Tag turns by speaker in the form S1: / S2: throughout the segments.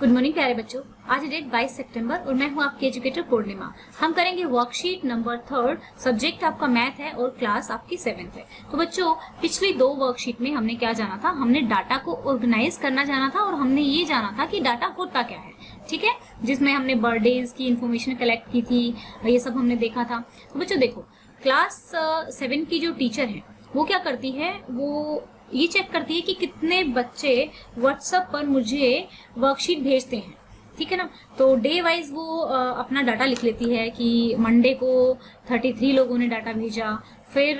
S1: Good morning प्यारे बच्चों। आज डेट 22 सितंबर और मैं हूं आपकी एजुकेटर पूर्णिमा। हम करेंगे वर्कशीट नंबर 3, सब्जेक्ट आपका मैथ है और क्लास आपकी 7th है। तो बच्चों पिछली 2 वर्कशीट में हमने क्या जाना था, हमने डाटा को ऑर्गेनाइज करना जाना था और हमने ये जाना था कि डाटा होता क्या है, ठीक है, जिसमें हमने बर्थडेज की इंफॉर्मेशन कलेक्ट की थी, ये सब हमने देखा था। तो बच्चों देखो, क्लास 7 की जो टीचर है वो क्या करती है, वो ये चेक करती है कि कितने बच्चे व्हाट्सएप पर मुझे वर्कशीट भेजते हैं, ठीक है ना। तो डे वाइज वो अपना डाटा लिख लेती है कि मंडे को 33 लोगों ने डाटा भेजा, फिर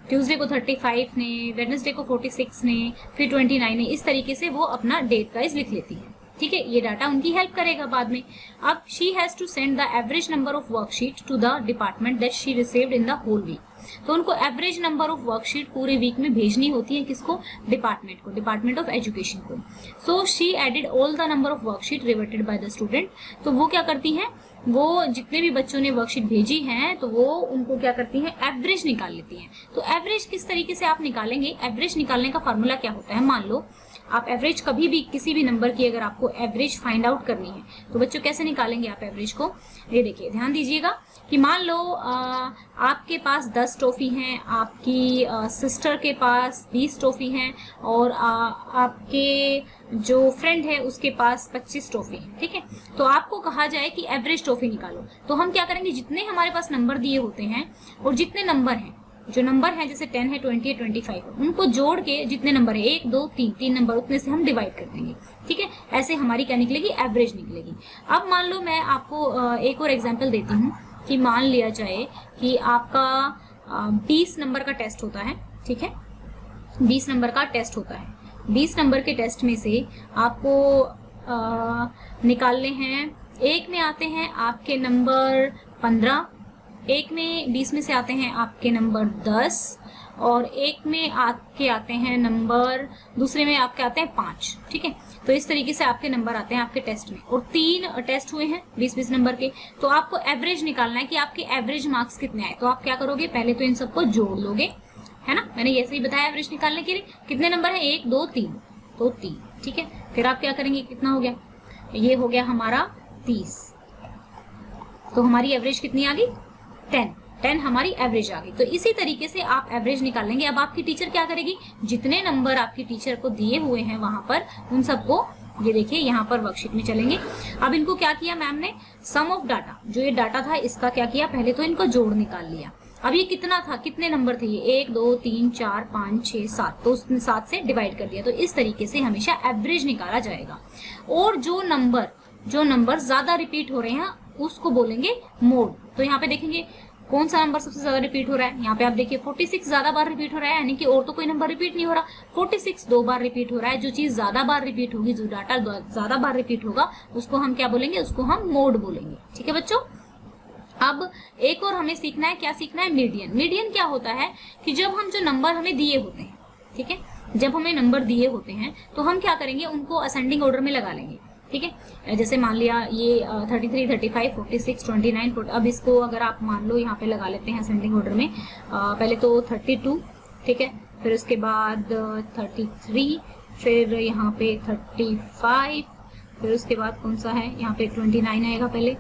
S1: ट्यूसडे को 35 ने, वेडनेसडे को 46 ने, फिर 29 ने। इस तरीके से वो अपना डेट वाइज लिख लेती है, ठीक है। ये डाटा उनकी हेल्प करेगा बाद में। अब she has to send the average number of worksheet to the department that she received in the whole week. तो उनको एवरेज नंबर ऑफ वर्कशीट पूरे वीक में भेजनी होती है, किसको, डिपार्टमेंट को, डिपार्टमेंट ऑफ एजुकेशन को। So she added all the number of worksheet reverted by the student. तो वो क्या करती है, वो जितने भी बच्चों ने वर्कशीट भेजी हैं तो वो उनको क्या करती हैं, एवरेज निकाल लेती हैं। तो एवरेज किस तरीके से आप निकालेंगे, एवरेज निकालने का फॉर्मूला क्या होता है। मान लो आप एवरेज कभी भी किसी भी नंबर की अगर आपको एवरेज फाइंड आउट करनी है तो बच्चों कैसे निकालेंगे आप एवरेज को। ये देखिए, ध्यान दीजिएगा कि मान लो आपके पास 10 ट्रॉफी हैं, आपकी सिस्टर के पास 20 ट्रॉफी हैं और आपके जो फ्रेंड है उसके पास 25 ट्रॉफी है, ठीक है। तो आपको कहा जाए कि एवरेज ट्रॉफी निकालो, तो हम क्या करेंगे, जितने हमारे पास नंबर दिए होते हैं और जितने नंबर हैं, जो नंबर है जैसे 10 है, 20 है, 25 है, उनको जोड़ के जितने नंबर है 1 2 3 नंबर उतने से हम डिवाइड कर देंगे, ठीक है। ऐसे हमारी क्या निकलेगी, एवरेज निकलेगी। अब मान लो मैं आपको एक और एग्जांपल देती हूँ कि मान लिया जाए कि आपका 20 नंबर का टेस्ट होता है, ठीक है, 20 नंबर का टेस्ट होता है। 20 नंबर के टेस्ट में से आपको निकालने हैं, एक में आते हैं आपके नंबर 15, एक में 20 में से आते हैं आपके नंबर 10 और एक में आपके आते हैं नंबर, दूसरे में आपके आते हैं 5, ठीक है। तो इस तरीके से आपके नंबर आते हैं आपके टेस्ट में और 3 टेस्ट हुए हैं 20-20 नंबर के। तो आपको एवरेज निकालना है कि आपके एवरेज मार्क्स कितने आए। तो आप क्या करोगे, पहले तो इन सबको जोड़ लोगे, है ना, मैंने ऐसे ही बताया एवरेज निकालने के लिए। कितने नंबर है, 1 2 3, तो 3, ठीक है। फिर आप क्या करेंगे, कितना हो गया, ये हो गया हमारा 30। तो हमारी एवरेज कितनी आ गई, 10 हमारी एवरेज आ गई। तो इसी तरीके से आप एवरेज निकालेंगे। अब आपकी टीचर क्या करेगी, जितने नंबर आपकी टीचर को दिए हुए हैं वहां पर उन सबको, ये देखिए यहाँ पर वर्कशीट में चलेंगे। अब इनको क्या किया मैम ने, सम ऑफ डाटा, जो ये डाटा था इसका क्या किया, पहले तो इनको जोड़ निकाल लिया। अब ये कितना था, कितने नंबर थे ये, 1 2 3 4 5 6 7, तो उसने 7 से डिवाइड कर दिया। तो इस तरीके से हमेशा एवरेज निकाला जाएगा। और जो नंबर ज्यादा रिपीट हो रहे हैं उसको बोलेंगे मोड। तो यहाँ पे देखेंगे कौन सा नंबर सबसे ज्यादा रिपीट हो रहा है। यहाँ पे आप देखिए 46 ज्यादा बार रिपीट हो रहा है, यानी कि और तो कोई नंबर रिपीट नहीं हो रहा। 46 2 बार रिपीट हो रहा है। जो चीज ज्यादा बार रिपीट होगी, जो डाटा ज्यादा बार रिपीट होगा, उसको हम क्या बोलेंगे, उसको हम मोड बोलेंगे, ठीक है बच्चों। अब एक और हमें सीखना है, क्या सीखना है, मीडियन। मीडियन क्या होता है कि जब हम जो नंबर हमें दिए होते हैं, ठीक है, जब हमें नंबर दिए होते हैं तो हम क्या करेंगे, उनको असेंडिंग ऑर्डर में लगा लेंगे, ठीक है। जैसे मान लिया ये 33 35 46 29 40, अब इसको अगर आप मान लो यहाँ पे लगा लेते हैं असेंडिंग ऑर्डर में। पहले तो 32, ठीक है, फिर उसके बाद 33, फिर यहाँ पे 35, फिर उसके बाद कौन सा है, यहाँ पे 29 आएगा पहले,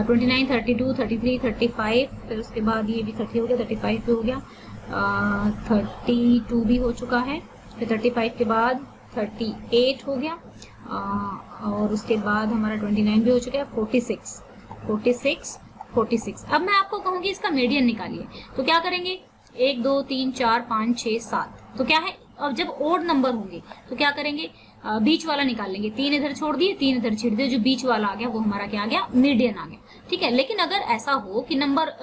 S1: 29 32 33 35, फिर उसके बाद ये भी 30 हो गया, 35 भी हो गया, 32 भी हो चुका है, फिर 35 के बाद 38 हो गया, और उसके बाद हमारा 29 भी हो चुका है, 46। अब मैं आपको कहूंगी इसका मीडियन निकालिए। तो क्या करेंगे, 1 2 3 4 5 6 7, तो क्या है, अब जब ओड नंबर होंगे तो क्या करेंगे, बीच वाला निकाल लेंगे। 3 इधर छोड़ दिए, 3 इधर छीड़ दिए, जो बीच वाला आ गया वो हमारा क्या आ गया, मीडियन आ गया, ठीक है। लेकिन अगर ऐसा हो कि नंबर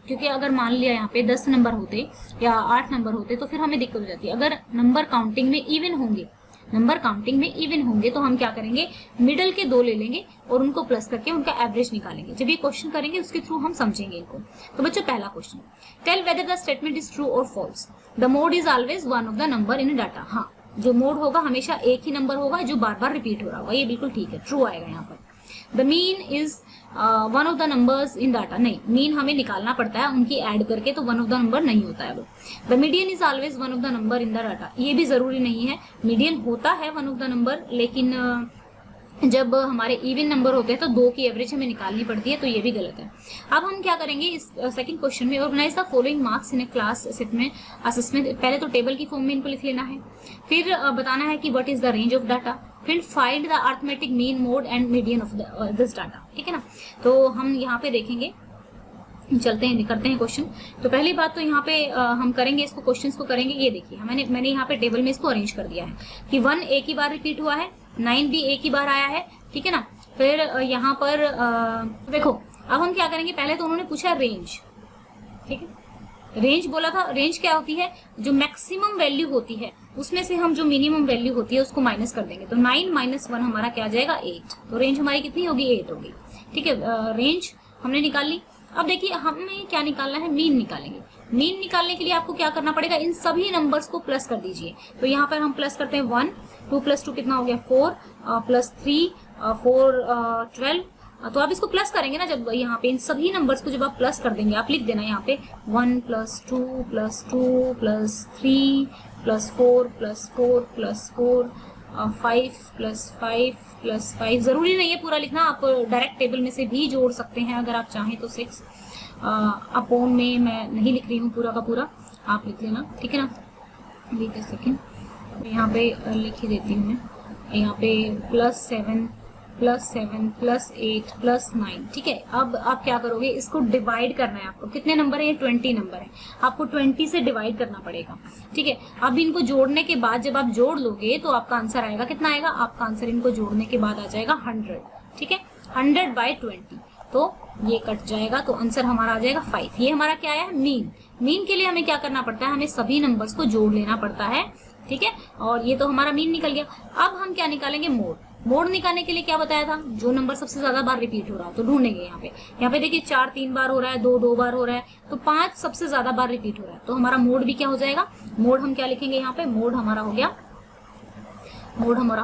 S1: क्योंकि अगर मान लिया यहाँ पे 10 नंबर होते या 8 नंबर होते तो फिर हमें दिक्कत हो जाती है। अगर नंबर काउंटिंग में इवन होंगे तो हम क्या करेंगे, मिडल के 2 ले लेंगे और उनको प्लस करके उनका एवरेज निकालेंगे। जब ये क्वेश्चन करेंगे उसके थ्रू हम समझेंगे इनको। तो बच्चों पहला question, tell whether the statement is true और false, the mode is always one of the number in data. हाँ, जो मोड होगा हमेशा एक ही नंबर होगा जो बार बार रिपीट हो रहा होगा, ये बिल्कुल ठीक है, ट्रू आएगा यहाँ पर। The mean is one of the numbers in data, नहीं, मीन हमें निकालना पड़ता है उनकी ऐड करके, तो वन ऑफ द नंबर नहीं होता है वो। The median is always one of the number in the data, ये भी जरूरी नहीं है, मीडियन होता है वन ऑफ द नंबर, लेकिन जब हमारे इवन नंबर होते हैं तो 2 की एवरेज हमें निकालनी पड़ती है, तो ये भी गलत है। अब हम क्या करेंगे इस सेकंड क्वेश्चन में, organise the following marks in a class assessment. पहले तो टेबल की फॉर्म में इनको लिख लेना है, फिर बताना है कि what is the range of data, फिर find the arithmetic mean, mode and median of this data. ठीक है ना, तो हम यहाँ पे देखेंगे, चलते हैं करते हैं क्वेश्चन। तो पहली बात तो यहाँ पे हम करेंगे इसको, क्वेश्चंस को करेंगे। ये देखिए मैंने यहाँ पे टेबल में इसको अरेंज कर दिया है कि 1 एक ही बार रिपीट हुआ है, 9 भी एक ही बार आया है। ठीक है ना, फिर यहाँ पर देखो अब हम क्या करेंगे, पहले तो उन्होंने पूछा रेंज। ठीक है, रेंज बोला था, रेंज क्या होती है, जो मैक्सिमम वैल्यू होती है उसमें से हम जो मिनिमम वैल्यू होती है उसको माइनस कर देंगे। तो 9 - 1 हमारा क्या आ जाएगा 8। तो रेंज हमारी कितनी होगी 8 होगी। ठीक है, रेंज हमने निकाल ली। अब देखिए हमें क्या निकालना है, मीन निकालेंगे। मीन निकालने के लिए आपको क्या करना पड़ेगा, इन सभी नंबर्स को प्लस कर दीजिए। तो यहाँ पर हम प्लस करते हैं 1, 2 + 2 कितना हो गया 4, +3 4 12। तो आप इसको प्लस करेंगे ना, जब यहाँ पे इन सभी नंबर्स को जब आप प्लस कर देंगे, आप लिख देना यहाँ पे 1 + 2 + 2 + 3 + 4 + 4 + 4 5 + 5 + 5। जरूरी नहीं है पूरा लिखना, आप डायरेक्ट टेबल में से भी जोड़ सकते हैं अगर आप चाहें तो। 6 अपॉन में मैं नहीं लिख रही हूँ पूरा का पूरा, आप लिख लेना। ठीक है ना, वेट अ सेकेंड, यहाँ पे लिख ही देती हूँ मैं। यहाँ पे +7 +7 +8 +9। ठीक है, अब आप क्या करोगे, इसको डिवाइड करना है आपको। कितने नंबर है, ये 20 नंबर है, आपको 20 से डिवाइड करना पड़ेगा। ठीक है, अब इनको जोड़ने के बाद जब आप जोड़ लोगे तो आपका आंसर आएगा, कितना आएगा, आपका आंसर इनको जोड़ने के बाद आ जाएगा 100। ठीक है, 100/20, तो ये कट जाएगा, तो आंसर हमारा आ जाएगा 5। ये हमारा क्या आया है, मीन। मीन के लिए हमें क्या करना पड़ता है, हमें सभी नंबर्स को जोड़ लेना पड़ता है। ठीक है, और ये तो हमारा मीन निकल गया। अब हम क्या निकालेंगे, मोड। मोड निकालने के लिए क्या बताया था, जो नंबर सबसे ज्यादा बार रिपीट हो रहा है तो ढूंढेंगे। यहाँ पे देखिए 4 3 बार हो रहा है, 2 2 बार हो रहा है, तो 5 सबसे ज्यादा बार रिपीट हो रहा है। तो हमारा मोड भी क्या हो जाएगा, मोड हम क्या लिखेंगे यहाँ पे, मोड हमारा हो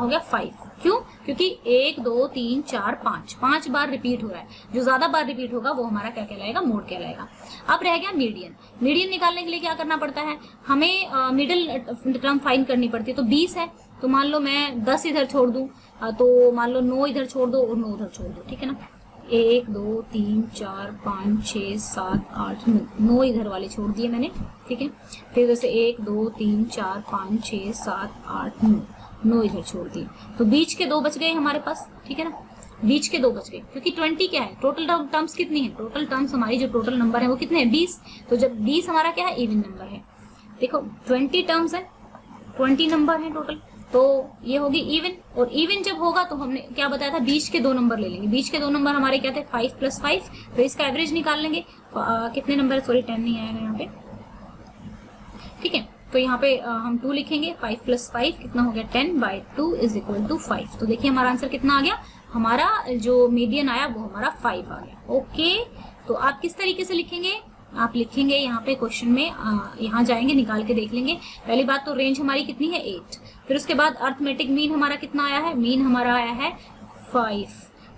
S1: गया 5। क्यों, क्योंकि 1 2 3 4 5 बार रिपीट हो रहा है। जो ज्यादा बार रिपीट होगा वो हमारा क्या कहलाएगा, मोड कहलाएगा। अब रह गया मीडियन। मीडियन निकालने के लिए क्या करना पड़ता है, हमें मिडिल टर्म फाइंड करनी पड़ती है। तो 20 है, तो मान लो मैं 10 इधर छोड़ दूं, तो मान लो 9 इधर छोड़ दो और 9 उधर छोड़ दो। ठीक है ना, 1 2 3 4 5 6 7 8 9 इधर वाले छोड़ दिए मैंने। ठीक है, फिर जैसे 1 2 3 4 5 6 7 8 9 इधर छोड़ दिए, तो बीच के 2 बच गए हमारे पास। ठीक है ना, बीच के 2 बच गए, क्योंकि 20 क्या है, टोटल टर्म्स कितनी है, टोटल टर्म्स हमारी जो टोटल नंबर है वो कितने हैं 20। तो जब 20 हमारा क्या है, इवन नंबर है। देखो 20 टर्म्स है, 20 नंबर है टोटल, तो ये होगी इवन। और इवन जब होगा तो हमने क्या बताया था, बीच के 2 नंबर ले लेंगे। बीच के 2 नंबर हमारे क्या थे, 5 + 5, तो इसका एवरेज निकाल लेंगे। कितने नंबर, सॉरी 10 नहीं आएगा यहाँ पे। ठीक है, तो यहाँ पे हम 2 लिखेंगे, 5 + 5 कितना हो गया, 10/2 = 5। तो देखिए हमारा आंसर कितना आ गया, हमारा जो मीडियन आया वो हमारा 5 आ गया। ओके, तो आप किस तरीके से लिखेंगे, आप लिखेंगे यहाँ पे क्वेश्चन में, यहाँ जाएंगे निकाल के देख लेंगे। पहली बात तो रेंज हमारी कितनी है 8, फिर उसके बाद अरिथमेटिक मीन हमारा कितना आया है, मीन हमारा आया है 5,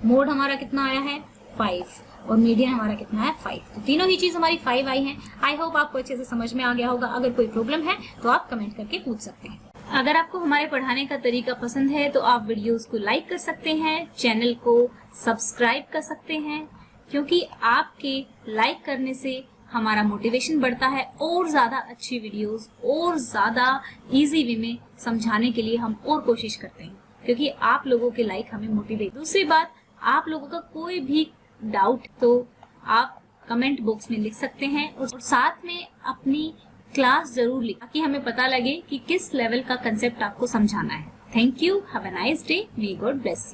S1: मोड हमारा कितना आया है 5, और मीडियन हमारा कितना है 5। तो तीनों ही चीज हमारी 5 आई है। आई होप आपको अच्छे से समझ में आ गया होगा। अगर कोई प्रॉब्लम है तो आप कमेंट करके पूछ सकते हैं। अगर आपको हमारे पढ़ाने का तरीका पसंद है तो आप वीडियोस को लाइक कर सकते हैं, चैनल को सब्सक्राइब कर सकते हैं, क्योंकि आपके लाइक करने से हमारा मोटिवेशन बढ़ता है और ज्यादा अच्छी वीडियोस और ज्यादा इजी वे में समझाने के लिए हम और कोशिश करते हैं, क्योंकि आप लोगों के लाइक हमें मोटिवेट। दूसरी बात, आप लोगों का कोई भी डाउट तो आप कमेंट बॉक्स में लिख सकते हैं, और साथ में अपनी क्लास जरूर लिखें ताकि हमें पता लगे कि किस लेवल का कंसेप्ट आपको समझाना है। Thank you, have a nice day, may God bless you.